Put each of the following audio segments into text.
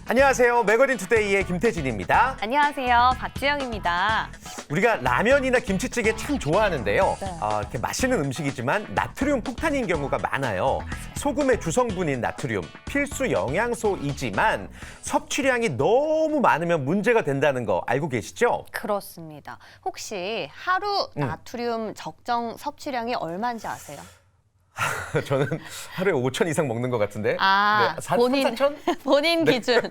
안녕하세요. 매거진 투데이의 김태진입니다. 안녕하세요. 박지영입니다. 우리가 라면이나 김치찌개 참 좋아하는데요. 네. 이렇게 맛있는 음식이지만 나트륨 폭탄인 경우가 많아요. 소금의 주성분인 나트륨, 필수 영양소이지만 섭취량이 너무 많으면 문제가 된다는 거 알고 계시죠? 그렇습니다. 혹시 하루 나트륨 적정 섭취량이 얼마인지 아세요? 저는 하루에 5천 이상 먹는 것 같은데. 아, 네, 본인 4천? 본인 기준.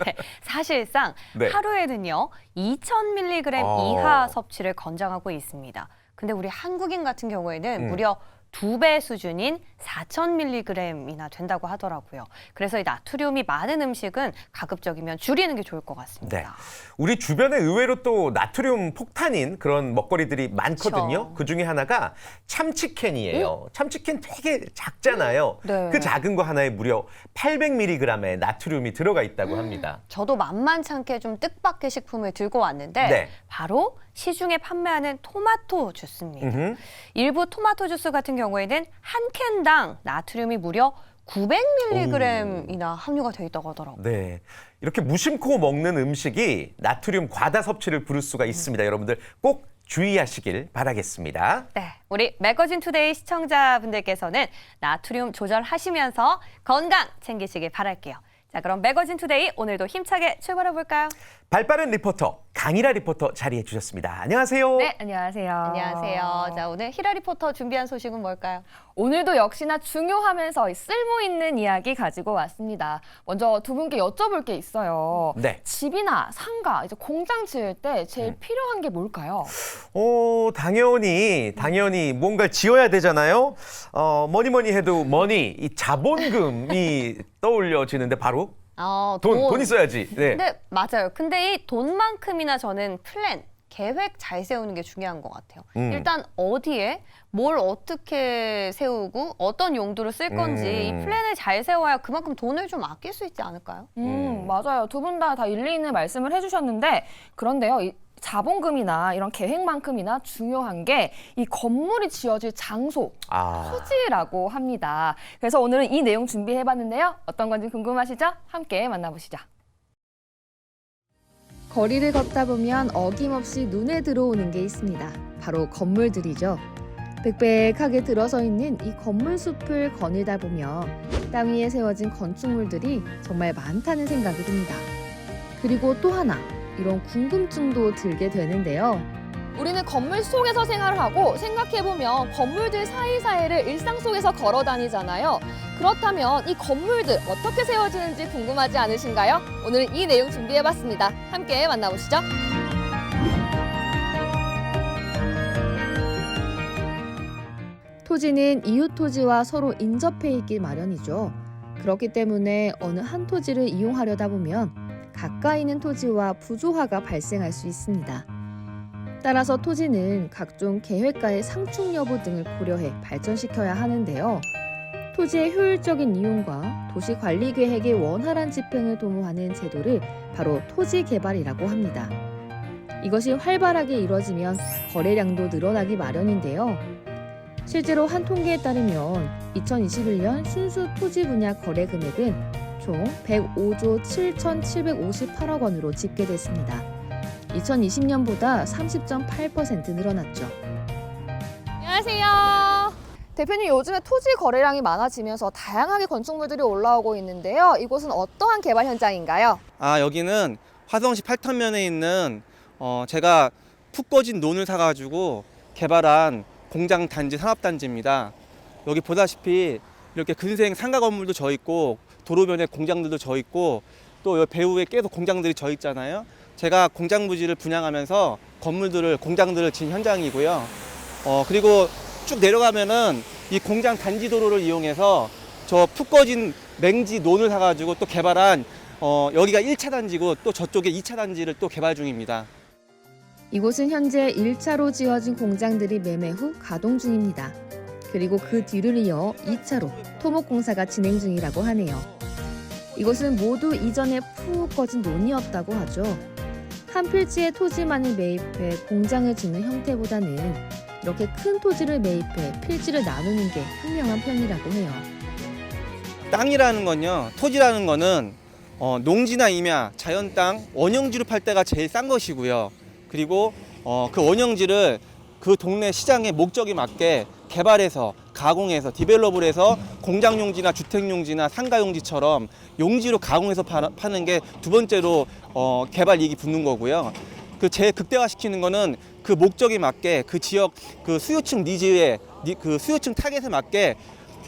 네, 사실상 네. 하루에는요 2,000mg 이하 섭취를 권장하고 있습니다. 근데 우리 한국인 같은 경우에는 무려 2배 수준인 4,000mg이나 된다고 하더라고요. 그래서 이 나트륨이 많은 음식은 가급적이면 줄이는 게 좋을 것 같습니다. 네. 우리 주변에 의외로 또 나트륨 폭탄인 그런 먹거리들이 많거든요. 그쵸. 그 중에 하나가 참치캔이에요. 참치캔 되게 작잖아요. 네. 그 작은 거 하나에 무려 800mg의 나트륨이 들어가 있다고 합니다. 저도 만만찮게 좀 뜻밖의 식품을 들고 왔는데 네. 바로 시중에 판매하는 토마토 주스입니다. 음흠. 일부 토마토 주스 같은 경우에는 한 캔당 나트륨이 무려 900mg이나 함유가 돼 있다고 하더라고요. 네. 이렇게 무심코 먹는 음식이 나트륨 과다 섭취를 부를 수가 있습니다. 여러분들 꼭 주의하시길 바라겠습니다. 네, 우리 매거진 투데이 시청자분들께서는 나트륨 조절하시면서 건강 챙기시길 바랄게요. 자, 그럼 매거진 투데이 오늘도 힘차게 출발해 볼까요? 발빠른 리포터 강일아 리포터 자리해 주셨습니다. 안녕하세요. 네, 안녕하세요. 안녕하세요. 자, 오늘 히라 리포터 준비한 소식은 뭘까요? 오늘도 역시나 중요하면서 쓸모 있는 이야기 가지고 왔습니다. 먼저 두 분께 여쭤볼 게 있어요. 네. 집이나 상가, 이제 공장 지을 때 제일 필요한 게 뭘까요? 당연히 뭔가를 지어야 되잖아요. 뭐니 해도 이 자본금이 떠올려지는데 바로 돈 있어야지. 네. 근데 맞아요. 근데 이 돈만큼이나 저는 플랜, 계획 잘 세우는 게 중요한 것 같아요. 일단 어디에 뭘 어떻게 세우고 어떤 용도로 쓸 건지 이 플랜을 잘 세워야 그만큼 돈을 좀 아낄 수 있지 않을까요? 맞아요. 두 분 다 일리 있는 말씀을 해주셨는데, 그런데요, 이 자본금이나 이런 계획만큼이나 중요한 게 이 건물이 지어질 장소, 토지라고 합니다. 그래서 오늘은 이 내용 준비해봤는데요. 어떤 건지 궁금하시죠? 함께 만나보시죠. 거리를 걷다 보면 어김없이 눈에 들어오는 게 있습니다. 바로 건물들이죠. 빽빽하게 들어서 있는 이 건물 숲을 거닐다 보면 땅 위에 세워진 건축물들이 정말 많다는 생각이 듭니다. 그리고 또 하나, 이런 궁금증도 들게 되는데요. 우리는 건물 속에서 생활을 하고 생각해보면 건물들 사이사이를 일상 속에서 걸어 다니잖아요. 그렇다면 이 건물들 어떻게 세워지는지 궁금하지 않으신가요? 오늘 이 내용 준비해봤습니다. 함께 만나보시죠. 토지는 이웃 토지와 서로 인접해 있길 마련이죠. 그렇기 때문에 어느 한 토지를 이용하려다 보면 가까이 있는 토지와 부조화가 발생할 수 있습니다. 따라서 토지는 각종 계획과의 상충 여부 등을 고려해 발전시켜야 하는데요. 토지의 효율적인 이용과 도시 관리 계획의 원활한 집행을 도모하는 제도를 바로 토지 개발이라고 합니다. 이것이 활발하게 이뤄지면 거래량도 늘어나기 마련인데요. 실제로 한 통계에 따르면 2021년 순수 토지 분야 거래 금액은 총 105조 7,758억 원으로 집계됐습니다. 2020년보다 30.8% 늘어났죠. 안녕하세요. 대표님, 요즘에 토지 거래량이 많아지면서 다양하게 건축물들이 올라오고 있는데요. 이곳은 어떠한 개발 현장인가요? 여기는 화성시 8터면에 있는 제가 푹 꺼진 논을 사가지고 개발한 공장 단지 산업단지입니다. 여기 보다시피 이렇게 근생 상가 건물도 져 있고 도로변에 공장들도 져 있고 또 여기 배후에 계속 공장들이 져 있잖아요. 제가 공장 부지를 분양하면서 공장들을 진 현장이고요. 그리고 쭉 내려가면은 이 공장 단지 도로를 이용해서 저 푹 꺼진 맹지 논을 사가지고 또 개발한 여기가 1차 단지고 또 저쪽에 2차 단지를 또 개발 중입니다. 이곳은 현재 1차로 지어진 공장들이 매매 후 가동 중입니다. 그리고 그 뒤를 이어 2차로 토목 공사가 진행 중이라고 하네요. 이곳은 모두 이전에 푹 꺼진 논이었다고 하죠. 한 필지의 토지만을 매입해 공장을 짓는 형태보다는 이렇게 큰 토지를 매입해 필지를 나누는 게 현명한 편이라고 해요. 땅이라는 건요, 토지라는 거는 농지나 임야, 자연 땅, 원형지로 팔 때가 제일 싼 것이고요. 그리고 그 원형지를 그 동네 시장의 목적에 맞게 개발해서 가공해서 디벨롭을 해서 공장용지나 주택용지나 상가용지처럼 용지로 가공해서 파는 게 두 번째로 개발 이익이 붙는 거고요. 그 제일 극대화시키는 거는 그 목적에 맞게 그 지역 그 수요층 니즈에 그 수요층 타겟에 맞게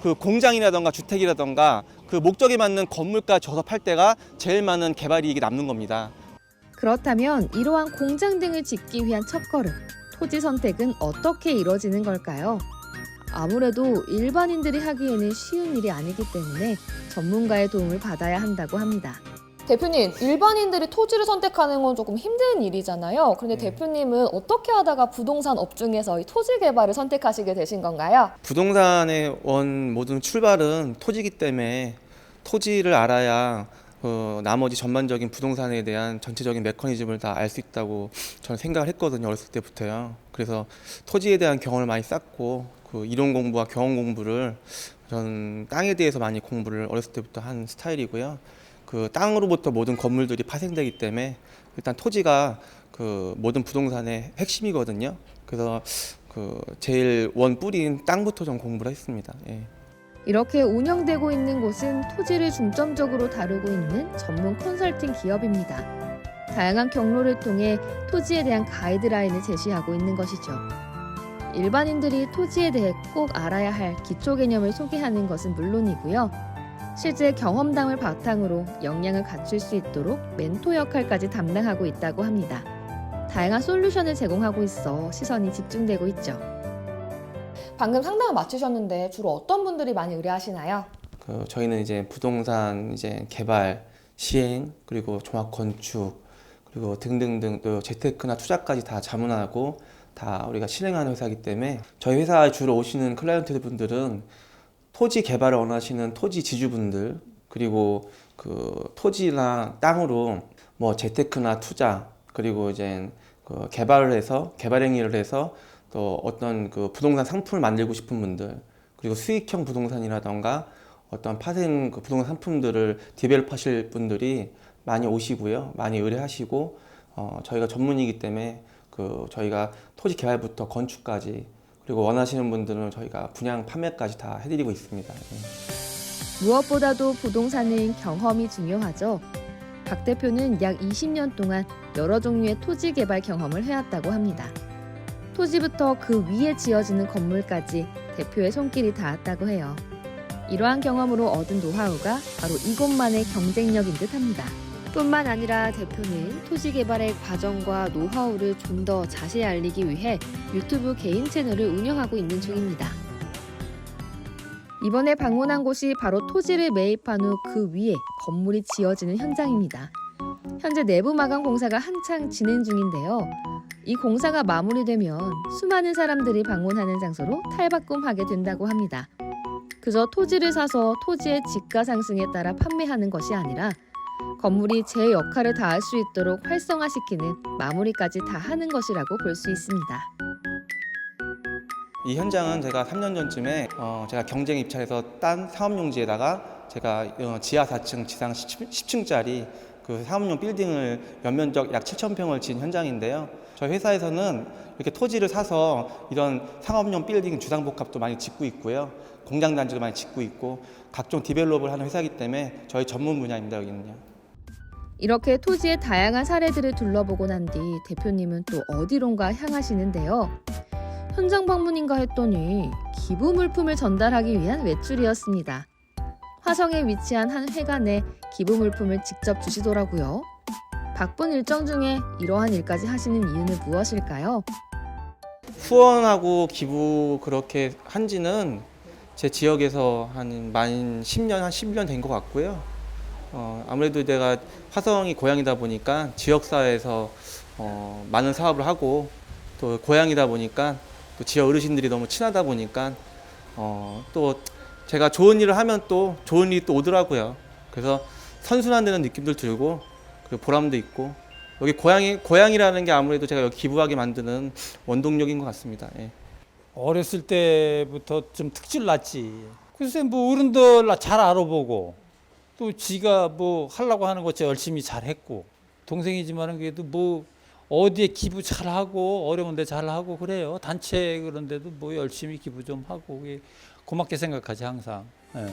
그 공장이라던가 주택이라던가 그 목적에 맞는 건물가 줘서 팔 때가 제일 많은 개발 이익이 남는 겁니다. 그렇다면 이러한 공장 등을 짓기 위한 첫걸음, 토지 선택은 어떻게 이뤄지는 걸까요? 아무래도 일반인들이 하기에는 쉬운 일이 아니기 때문에 전문가의 도움을 받아야 한다고 합니다. 대표님, 일반인들이 토지를 선택하는 건 조금 힘든 일이잖아요. 그런데 대표님은 어떻게 하다가 부동산 업중에서 이 토지 개발을 선택하시게 되신 건가요? 부동산의 모든 출발은 토지이기 때문에 토지를 알아야 나머지 전반적인 부동산에 대한 전체적인 메커니즘을 다 알 수 있다고 저는 생각을 했거든요. 어렸을 때부터요. 그래서 토지에 대한 경험을 많이 쌓고 그 이론 공부와 경험 공부를 저는 땅에 대해서 많이 공부를 어렸을 때부터 한 스타일이고요. 그 땅으로부터 모든 건물들이 파생되기 때문에 일단 토지가 그 모든 부동산의 핵심이거든요. 그래서 그 제일 원 뿌리인 땅부터 좀 공부를 했습니다. 예. 이렇게 운영되고 있는 곳은 토지를 중점적으로 다루고 있는 전문 컨설팅 기업입니다. 다양한 경로를 통해 토지에 대한 가이드라인을 제시하고 있는 것이죠. 일반인들이 토지에 대해 꼭 알아야 할 기초 개념을 소개하는 것은 물론이고요. 실제 경험담을 바탕으로 역량을 갖출 수 있도록 멘토 역할까지 담당하고 있다고 합니다. 다양한 솔루션을 제공하고 있어 시선이 집중되고 있죠. 방금 상담을 마치셨는데 주로 어떤 분들이 많이 의뢰하시나요? 저희는 이제 부동산 이제 개발, 시행, 그리고 종합 건축, 그리고 등등등 또 재테크나 투자까지 다 자문하고 다 우리가 실행하는 회사이기 때문에 저희 회사에 주로 오시는 클라이언트 분들은 토지 개발을 원하시는 토지 지주분들, 그리고 그 토지나 땅으로 뭐 재테크나 투자, 그리고 이제 그 개발 행위를 해서 또 어떤 그 부동산 상품을 만들고 싶은 분들, 그리고 수익형 부동산이라던가 어떤 파생 그 부동산 상품들을 디벨롭하실 분들이 많이 오시고요, 많이 의뢰하시고 저희가 전문이기 때문에 그 저희가 토지 개발부터 건축까지 그리고 원하시는 분들은 저희가 분양 판매까지 다 해드리고 있습니다. 무엇보다도 부동산은 경험이 중요하죠. 박 대표는 약 20년 동안 여러 종류의 토지 개발 경험을 해왔다고 합니다. 토지부터 그 위에 지어지는 건물까지 대표의 손길이 닿았다고 해요. 이러한 경험으로 얻은 노하우가 바로 이곳만의 경쟁력인 듯합니다. 뿐만 아니라 대표는 토지 개발의 과정과 노하우를 좀 더 자세히 알리기 위해 유튜브 개인 채널을 운영하고 있는 중입니다. 이번에 방문한 곳이 바로 토지를 매입한 후 그 위에 건물이 지어지는 현장입니다. 현재 내부 마감 공사가 한창 진행 중인데요. 이 공사가 마무리되면 수많은 사람들이 방문하는 장소로 탈바꿈하게 된다고 합니다. 그저 토지를 사서 토지의 지가 상승에 따라 판매하는 것이 아니라 건물이 제 역할을 다할 수 있도록 활성화시키는 마무리까지 다 하는 것이라고 볼 수 있습니다. 이 현장은 제가 3년 전쯤에 제가 경쟁 입찰해서 딴 사업용지에다가 제가 지하 4층, 지상 10층짜리 그 사업용 빌딩을 연면적 약 7,000평을 지은 현장인데요. 저희 회사에서는 이렇게 토지를 사서 이런 상업용 빌딩 주상복합도 많이 짓고 있고요. 공장 단지도 많이 짓고 있고 각종 디벨롭을 하는 회사이기 때문에 저희 전문 분야입니다, 여기는요. 이렇게 토지의 다양한 사례들을 둘러보고 난 뒤 대표님은 또 어디론가 향하시는데요. 현장 방문인가 했더니 기부 물품을 전달하기 위한 외출이었습니다. 화성에 위치한 한 회관에 기부 물품을 직접 주시더라고요. 바쁜 일정 중에 이러한 일까지 하시는 이유는 무엇일까요? 후원하고 기부 그렇게 한 지는 제 지역에서 한 10년, 한 11년 된 것 같고요. 아무래도 내가 화성이 고향이다 보니까 지역사회에서 많은 사업을 하고 또 고향이다 보니까 또 지역 어르신들이 너무 친하다 보니까 또 제가 좋은 일을 하면 또 좋은 일이 또 오더라고요. 그래서 선순환되는 느낌도 들고 그리고 보람도 있고 여기 고향이라는 게 아무래도 제가 여기 기부하게 만드는 원동력인 것 같습니다. 예. 어렸을 때부터 좀 특질 났지. 글쎄 뭐 어른들 잘 알아보고 또 지가 뭐 하려고 하는 것 열심히 잘했고 동생이지만은 그래도 뭐 어디에 기부 잘하고 어려운 데 잘하고 그래요. 단체 그런 데도 뭐 열심히 기부 좀 하고 그게 고맙게 생각하지 항상. 예.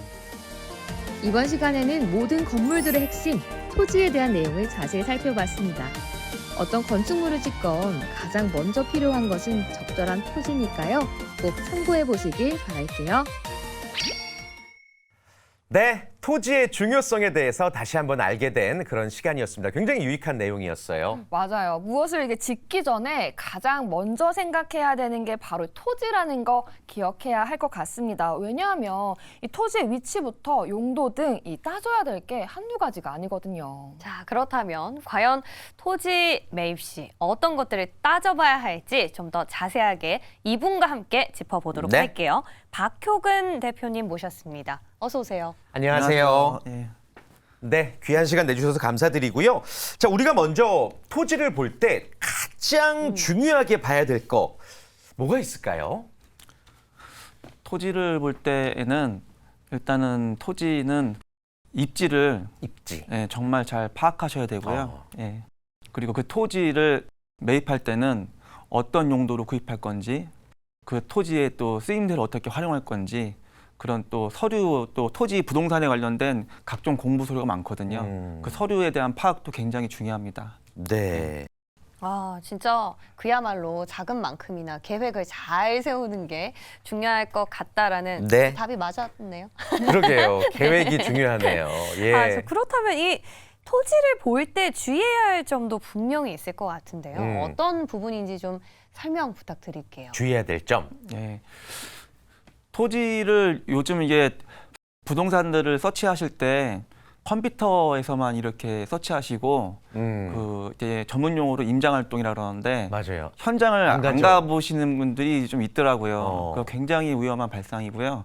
이번 시간에는 모든 건물들의 핵심, 토지에 대한 내용을 자세히 살펴봤습니다. 어떤 건축물을 짓건 가장 먼저 필요한 것은 적절한 토지니까요. 꼭 참고해 보시길 바랄게요. 네, 토지의 중요성에 대해서 다시 한번 알게 된 그런 시간이었습니다. 굉장히 유익한 내용이었어요. 맞아요. 무엇을 이게 짓기 전에 가장 먼저 생각해야 되는 게 바로 토지라는 거 기억해야 할 것 같습니다. 왜냐하면 이 토지의 위치부터 용도 등 이 따져야 될 게 한두 가지가 아니거든요. 자, 그렇다면 과연 토지 매입 시 어떤 것들을 따져봐야 할지 좀 더 자세하게 이분과 함께 짚어보도록 네. 할게요. 박효근 대표님 모셨습니다. 어서 오세요. 안녕하세요. 예. 네, 귀한 시간 내주셔서 감사드리고요. 자, 우리가 먼저 토지를 볼 때 가장 중요하게 봐야 될 거 뭐가 있을까요? 토지를 볼 때에는 일단은 토지는 입지를 입지. 예, 정말 잘 파악하셔야 되고요. 예. 그리고 그 토지를 매입할 때는 어떤 용도로 구입할 건지, 그 토지의 또 쓰임새를 어떻게 활용할 건지, 그런 또 서류, 또 토지 부동산에 관련된 각종 공부 서류가 많거든요. 그 서류에 대한 파악도 굉장히 중요합니다. 네. 아, 진짜 그야말로 작은 만큼이나 계획을 잘 세우는 게 중요할 것 같다라는 네. 답이 맞았네요. 그러게요. 계획이 중요하네요. 예. 아, 그렇다면 이 토지를 볼 때 주의해야 할 점도 분명히 있을 것 같은데요. 어떤 부분인지 좀 설명 부탁드릴게요. 주의해야 될 점. 예. 토지를 요즘 이게 부동산들을 서치하실 때 컴퓨터에서만 이렇게 서치하시고 그 이제 전문 용어로 임장 활동이라 그러는데 맞아요. 현장을 안 안 가죠. 가보시는 분들이 좀 있더라고요. 그거 굉장히 위험한 발상이고요.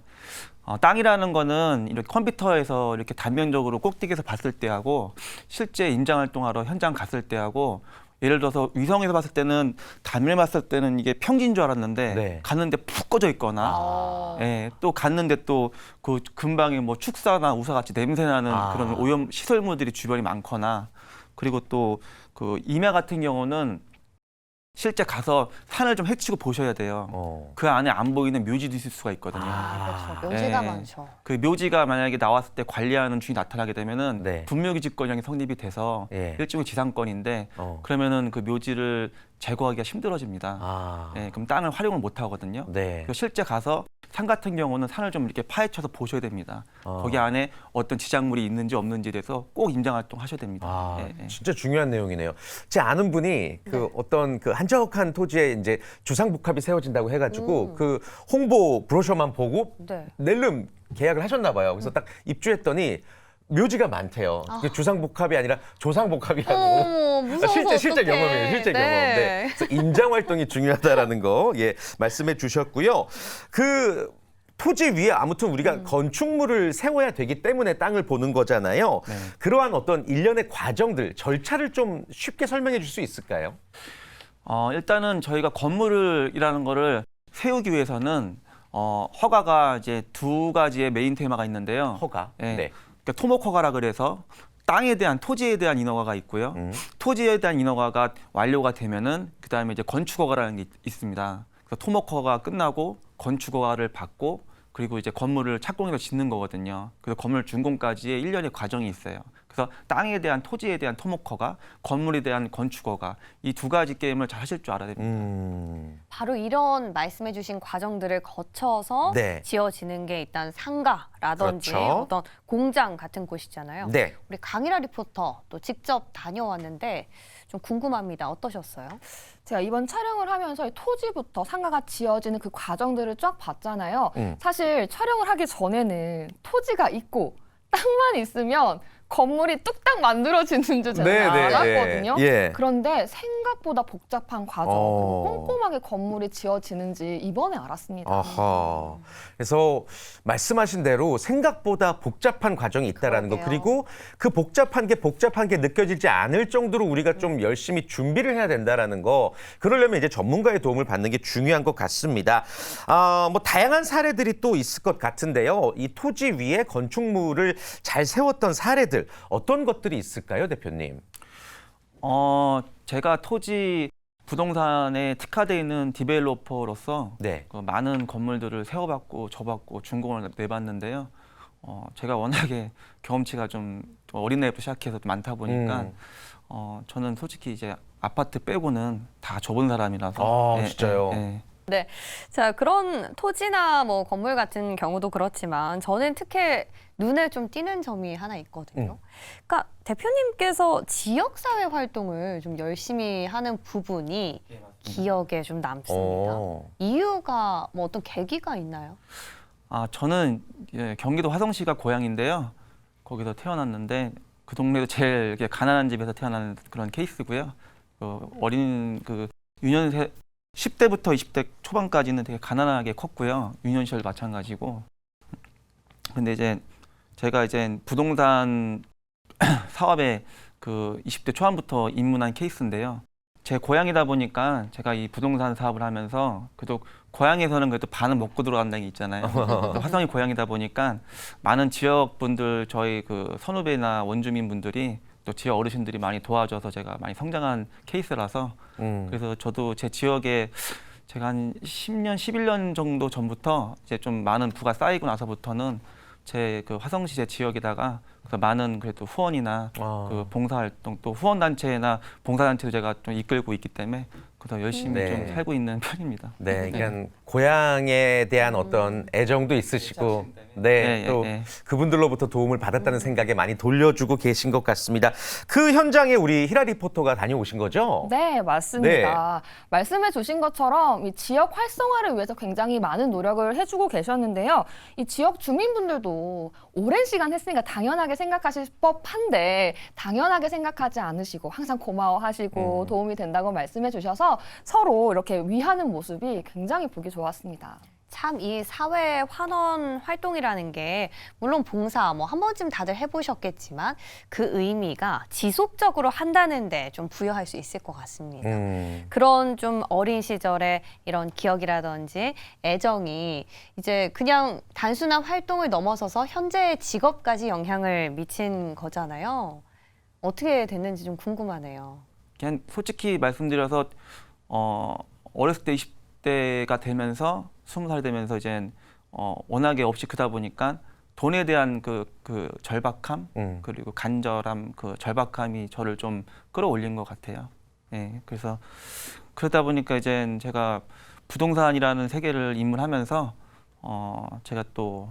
땅이라는 거는 이렇게 컴퓨터에서 이렇게 단면적으로 꼭대기에서 봤을 때하고 실제 임장 활동하러 현장 갔을 때하고 예를 들어서 위성에서 봤을 때는 단면에 봤을 때는 이게 평지인 줄 알았는데 네. 갔는데 푹 꺼져 있거나 예, 또 갔는데 또 그 근방에 뭐 축사나 우사같이 냄새나는 그런 오염 시설물들이 주변이 많거나 그리고 또 그 임야 같은 경우는 실제 가서 산을 좀 헤치고 보셔야 돼요. 그 안에 안 보이는 묘지도 있을 수가 있거든요. 그렇죠. 묘지가 예. 많죠. 그 묘지가 만약에 나왔을 때 관리하는 주인이 나타나게 되면은 네. 분묘기 집권령이 성립이 돼서 예. 일종의 지상권인데 그러면은 그 묘지를 제거하기가 힘들어집니다. 예, 그럼 땅을 활용을 못 하거든요. 네. 그래서 실제 가서 산 같은 경우는 산을 좀 이렇게 파헤쳐서 보셔야 됩니다. 거기 안에 어떤 지작물이 있는지 없는지에 대해서 꼭 임장 활동 하셔야 됩니다. 예, 예. 진짜 중요한 내용이네요. 제 아는 분이 그 어떤 그 한적한 토지에 이제 주상복합이 세워진다고 해가지고 그 홍보 브로셔만 보고 네. 낼름 계약을 하셨나 봐요. 그래서 딱 입주했더니 묘지가 많대요. 그게 주상복합이 아니라 조상복합이라고. 무서워서 실제 어떡해. 경험이에요. 실제 경험. 네. 그래서 임장 활동이 중요하다라는 거 말씀해 주셨고요. 그 토지 위에 아무튼 우리가 건축물을 세워야 되기 때문에 땅을 보는 거잖아요. 네. 그러한 어떤 일련의 과정들, 절차를 좀 쉽게 설명해 줄 수 있을까요? 일단은 저희가 건물이라는 거를 세우기 위해서는 허가가 이제 두 가지의 메인 테마가 있는데요. 허가. 예. 네. 그러니까 토목 허가라 그래서 땅에 대한 토지에 대한 인허가가 있고요. 토지에 대한 인허가가 완료가 되면은 그다음에 이제 건축 허가라는 게 있습니다. 그래서 토목 허가 끝나고 건축 허가를 받고 그리고 이제 건물을 착공해서 짓는 거거든요. 그래서 건물 준공까지의 일련의 과정이 있어요. 그래서 땅에 대한 토지에 대한 토목 허가, 건물에 대한 건축 허가 이 두 가지 게임을 잘 하실 줄 알아야 됩니다. 바로 이런 말씀해주신 과정들을 거쳐서 네. 지어지는 게 일단 상가라든지 그렇죠. 어떤 공장 같은 곳이잖아요. 네. 우리 강일아 리포터 또 직접 다녀왔는데 좀 궁금합니다. 어떠셨어요? 제가 이번 촬영을 하면서 이 토지부터 상가가 지어지는 그 과정들을 쫙 봤잖아요. 사실 촬영을 하기 전에는 토지가 있고 땅만 있으면 건물이 뚝딱 만들어지는 줄 제가 네, 네, 알았거든요. 예. 그런데 생각보다 복잡한 과정, 어. 그리고 꼼꼼하게 건물이 지어지는지 이번에 알았습니다. 아하. 그래서 말씀하신 대로 생각보다 복잡한 과정이 있다라는 거, 그러게요. 그리고 그 복잡한 게 느껴지지 않을 정도로 우리가 좀 열심히 준비를 해야 된다라는 거, 그러려면 이제 전문가의 도움을 받는 게 중요한 것 같습니다. 뭐 다양한 사례들이 또 있을 것 같은데요. 이 토지 위에 건축물을 잘 세웠던 사례들 어떤 것들이 있을까요, 대표님? 제가 토지 부동산에 특화되어 있는 디벨로퍼로서 네. 그 많은 건물들을 세워봤고 줘봤고 준공을 내봤는데요. 제가 워낙에 경험치가 좀 어린 나이부터 시작해서 많다 보니까 저는 솔직히 이제 아파트 빼고는 다 줘본 사람이라서. 진짜요? 자, 그런 토지나 뭐 건물 같은 경우도 그렇지만 저는 특히 눈에 좀 띄는 점이 하나 있거든요. 그러니까 대표님께서 지역사회 활동을 좀 열심히 하는 부분이 기억에 좀 남습니다. 이유가 뭐 어떤 계기가 있나요? 저는 경기도 화성시가 고향인데요. 거기서 태어났는데 그 동네도 제일 이렇게 가난한 집에서 태어난 그런 케이스고요. 어린 유년세 10대부터 20대 초반까지는 되게 가난하게 컸고요. 유년 시절 마찬가지고. 근데 이제 제가 이제 부동산 사업에 20대 초반부터 입문한 케이스인데요. 제 고향이다 보니까 제가 이 부동산 사업을 하면서 그래도 고향에서는 그래도 반은 먹고 들어간다는 게 있잖아요. 화성이 고향이다 보니까 많은 지역 분들, 저희 선후배나 원주민 분들이 또 지역 어르신들이 많이 도와줘서 제가 많이 성장한 케이스라서 그래서 저도 제 지역에 제가 한 10년, 11년 정도 전부터 이제 좀 많은 부가 쌓이고 나서부터는 제 화성시 제 지역에다가 많은 그래도 후원이나 봉사활동 또 후원단체나 봉사단체도 제가 좀 이끌고 있기 때문에 그래서 열심히 좀 살고 있는 편입니다. 네, 그러니까 고향에 대한 어떤 애정도 있으시고, 또 그분들로부터 도움을 받았다는 생각에 많이 돌려주고 계신 것 같습니다. 그 현장에 우리 히라 리포터가 다녀오신 거죠? 네, 맞습니다. 말씀해 주신 것처럼 이 지역 활성화를 위해서 굉장히 많은 노력을 해주고 계셨는데요. 이 지역 주민분들도 오랜 시간 했으니까 당연하게 생각하실 법한데 당연하게 생각하지 않으시고 항상 고마워하시고 도움이 된다고 말씀해 주셔서 서로 이렇게 위하는 모습이 굉장히 보기 좋았습니다. 참 이 사회 환원 활동이라는 게 물론 봉사 뭐 한 번쯤 다들 해보셨겠지만 그 의미가 지속적으로 한다는데 좀 부여할 수 있을 것 같습니다. 그런 좀 어린 시절의 이런 기억이라든지 애정이 이제 그냥 단순한 활동을 넘어서서 현재의 직업까지 영향을 미친 거잖아요. 어떻게 됐는지 좀 궁금하네요. 그냥 솔직히 말씀드려서 어렸을 때 20대가 되면서 20살 되면서 이제 워낙에 없이 크다 보니까 돈에 대한 그 절박함 그리고 간절함, 절박함이 저를 좀 끌어올린 것 같아요. 예, 그래서 그러다 보니까 이제 제가 부동산이라는 세계를 입문하면서 제가 또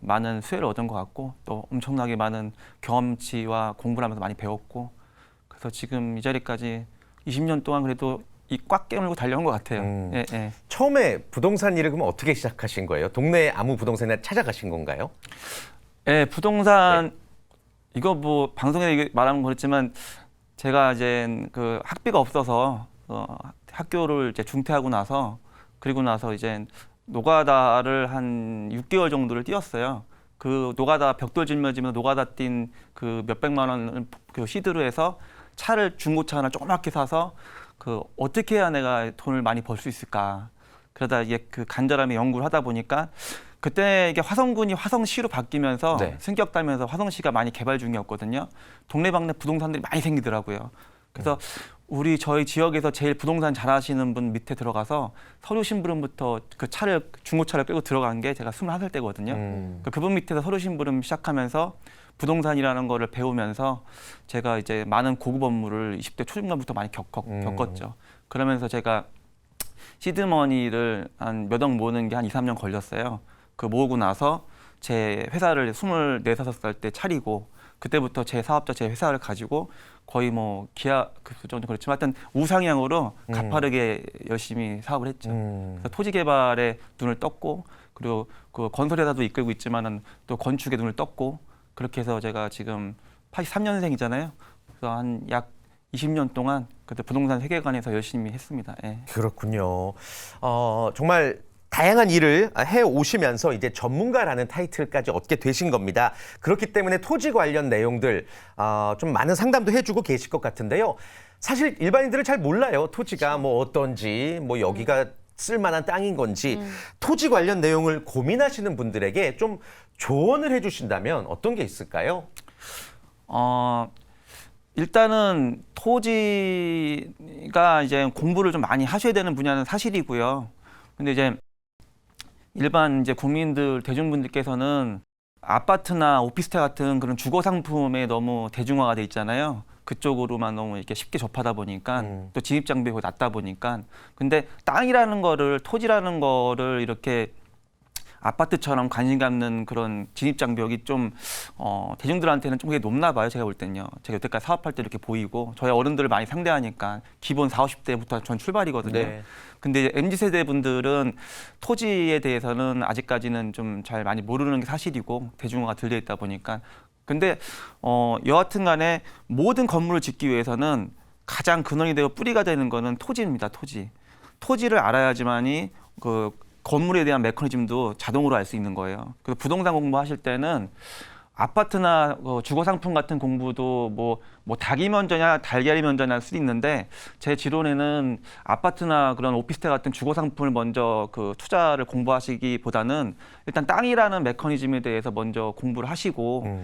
많은 수혜를 얻은 것 같고 또 엄청나게 많은 경험치와 공부를 하면서 많이 배웠고 그래서 지금 이 자리까지 20년 동안 그래도 이 꽉 깨물고 달려온 것 같아요. 처음에 부동산 일을 그러면 어떻게 시작하신 거예요? 동네에 아무 부동산이나 찾아가신 건가요? 부동산 이거 뭐 방송에 말하면 그렇지만 제가 이제 학비가 없어서 학교를 이제 중퇴하고 나서 그리고 나서 이제 노가다를 한 6개월 정도를 뛰었어요. 그 노가다 벽돌 짊어지면서 노가다 뛴 몇백만 원을 시드로 해서 차를 중고차 하나 조그맣게 사서 어떻게 해야 내가 돈을 많이 벌 수 있을까. 그러다 이게 간절함에 연구를 하다 보니까 그때 이게 화성군이 화성시로 바뀌면서 승격 따면서 화성시가 많이 개발 중이었거든요. 동네방네 부동산들이 많이 생기더라고요. 그래서 저희 지역에서 제일 부동산 잘하시는 분 밑에 들어가서 서류 심부름부터 중고차를 끌고 들어간 게 제가 21살 때거든요. 그분 밑에서 서류 심부름 시작하면서 부동산이라는 거를 배우면서 제가 이제 많은 고급 업무를 20대 초중반부터 많이 겪었죠. 그러면서 제가 시드머니를 한 몇 억 모으는 게 한 2, 3년 걸렸어요. 모으고 나서 제 회사를 24, 5살 때 차리고 그때부터 제 사업자, 제 회사를 가지고 거의 뭐 기아 그 정도 그렇지만 하여튼 우상향으로 가파르게 열심히 사업을 했죠. 그래서 토지 개발에 눈을 떴고 그리고 건설회사도 이끌고 있지만은 또 건축에 눈을 떴고 그렇게 해서 제가 지금 83년생이잖아요. 그래서 한 약 20년 동안 그때 부동산 세계관에서 열심히 했습니다. 예. 그렇군요. 정말 다양한 일을 해 오시면서 이제 전문가라는 타이틀까지 얻게 되신 겁니다. 그렇기 때문에 토지 관련 내용들 좀 많은 상담도 해주고 계실 것 같은데요. 사실 일반인들은 잘 몰라요. 토지가 뭐 어떤지, 뭐 여기가 쓸만한 땅인 건지 토지 관련 내용을 고민하시는 분들에게 좀 조언을 해주신다면 어떤 게 있을까요? 일단은 토지가 이제 공부를 좀 많이 하셔야 되는 분야는 사실이고요. 근데 이제 일반 이제 국민들 대중분들께서는 아파트나 오피스텔 같은 그런 주거 상품에 너무 대중화가 돼 있잖아요. 그쪽으로만 너무 이렇게 쉽게 접하다 보니까 또 진입 장벽이 낮다 보니까 근데 땅이라는 거를 토지라는 거를 이렇게 아파트처럼 관심 갖는 그런 진입 장벽이 좀 대중들한테는 좀 그게 높나 봐요. 제가 볼 때는요. 제가 여태까지 사업할 때 이렇게 보이고 저희 어른들을 많이 상대하니까 기본 40, 50대부터 전 출발이거든요. 네. 근데 MZ세대 분들은 토지에 대해서는 아직까지는 좀 잘 많이 모르는 게 사실이고 대중화가 덜 돼 있다 보니까 근데 여하튼 간에 모든 건물을 짓기 위해서는 가장 근원이 되고 뿌리가 되는 거는 토지입니다. 토지. 토지를 알아야지만이 그 건물에 대한 메커니즘도 자동으로 알 수 있는 거예요. 그래서 부동산 공부하실 때는 아파트나 주거 상품 같은 공부도 뭐 닭이 먼저냐 달걀이 먼저냐 할 수 있는데 제 지론에는 아파트나 그런 오피스텔 같은 주거 상품을 먼저 그 투자를 공부하시기보다는 일단 땅이라는 메커니즘에 대해서 먼저 공부를 하시고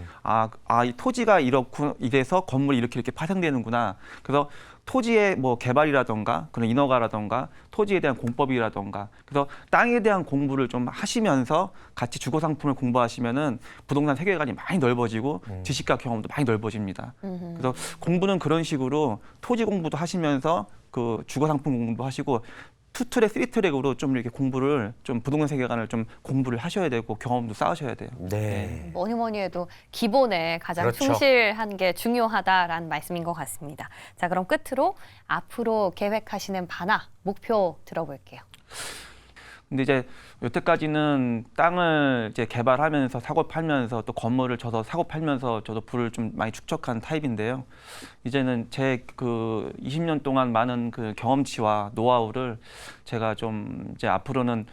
이 토지가 이래서 건물이 이렇게 파생되는구나. 그래서 토지의 뭐 개발이라던가 그런 인허가라던가 토지에 대한 공법이라던가 그래서 땅에 대한 공부를 좀 하시면서 같이 주거 상품을 공부하시면은 부동산 세계관이 많이 넓어지고 지식과 경험도 많이 넓어집니다. 그래서 공부는 그런 식으로 토지 공부도 하시면서 그 주거 상품 공부도 하시고 2트랙, 3트랙으로 좀 이렇게 공부를 좀 부동산 세계관을 좀 공부를 하셔야 되고 경험도 쌓으셔야 돼요. 네. 뭐니 해도 기본에 가장 그렇죠. 충실한 게 중요하다라는 말씀인 것 같습니다. 자, 그럼 끝으로 앞으로 계획하시는 바나 목표 들어볼게요. 근데 이제 여태까지는 땅을 이제 개발하면서 사고 팔면서 또 건물을 져서 사고 팔면서 저도 부를 좀 많이 축적한 타입인데요. 이제는 제 그 20년 동안 많은 그 경험치와 노하우를 제가 좀 이제 앞으로는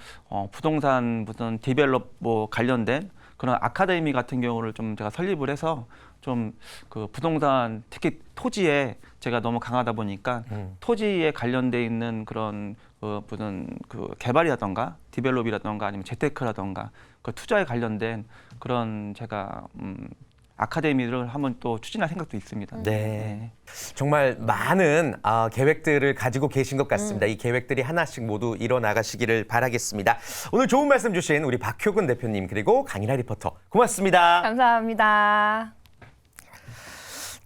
부동산 무슨 디벨롭 뭐 관련된 그런 아카데미 같은 경우를 좀 제가 설립을 해서 좀 그 부동산 특히 토지에 제가 너무 강하다 보니까 토지에 관련돼 있는 그런 무슨 그 개발이라던가 디벨롭이라던가 아니면 재테크라던가 그 투자에 관련된 그런 제가 아카데미를 한번 또 추진할 생각도 있습니다. 네. 정말 많은 계획들을 가지고 계신 것 같습니다. 이 계획들이 하나씩 모두 이뤄나가시기를 바라겠습니다. 오늘 좋은 말씀 주신 우리 박효근 대표님 그리고 강인하 리포터 고맙습니다. 감사합니다.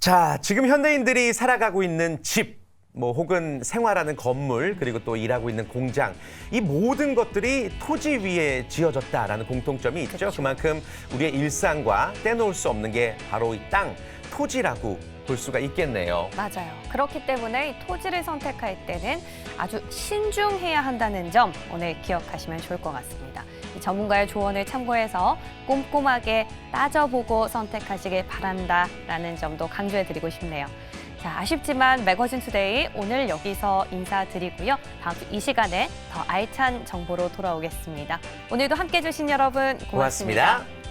자, 지금 현대인들이 살아가고 있는 집, 뭐 혹은 생활하는 건물, 그리고 또 일하고 있는 공장, 이 모든 것들이 토지 위에 지어졌다라는 공통점이 있죠. 그렇죠. 그만큼 우리의 일상과 떼놓을 수 없는 게 바로 이 땅, 토지라고 볼 수가 있겠네요. 맞아요. 그렇기 때문에 이 토지를 선택할 때는 아주 신중해야 한다는 점 오늘 기억하시면 좋을 것 같습니다. 이 전문가의 조언을 참고해서 꼼꼼하게 따져보고 선택하시길 바란다라는 점도 강조해드리고 싶네요. 자, 아쉽지만 매거진 투데이 오늘 여기서 인사드리고요. 다음 주 이 시간에 더 알찬 정보로 돌아오겠습니다. 오늘도 함께해 주신 여러분 고맙습니다. 고맙습니다.